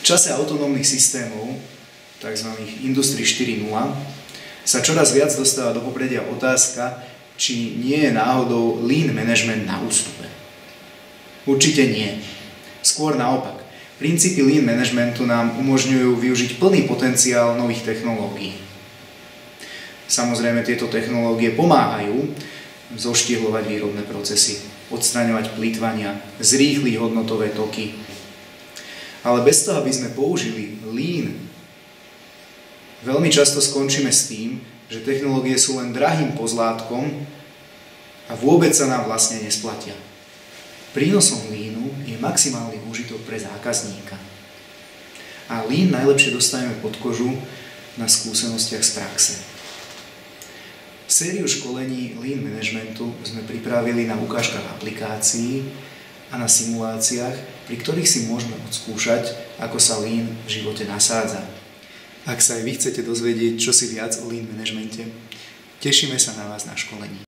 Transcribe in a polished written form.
V čase autonómnych systémov, tzv. Industry 4.0, sa čoraz viac dostáva do popredia otázka, či nie je náhodou lean management na ústupe. Určite nie. Skôr naopak. Princípy lean managementu nám umožňujú využiť plný potenciál nových technológií. Samozrejme, tieto technológie pomáhajú zoštihľovať výrobné procesy, odstraňovať plytvania, zrýchliť hodnotové toky. Ale bez toho, aby sme použili lean, veľmi často skončíme s tým, že technológie sú len drahým pozlátkom a vôbec sa nám vlastne nesplatia. Prínosom leanu je maximálny úžitok pre zákazníka. A lean najlepšie dostaneme pod kožu na skúsenostiach z praxe. Sériu školení lean managementu sme pripravili na ukážkach aplikácií a na simuláciách, pri ktorých si môžeme odskúšať, ako sa lean v živote nasádza. Ak sa aj vy chcete dozvedieť čosi viac o lean managemente, tešíme sa na vás na školení.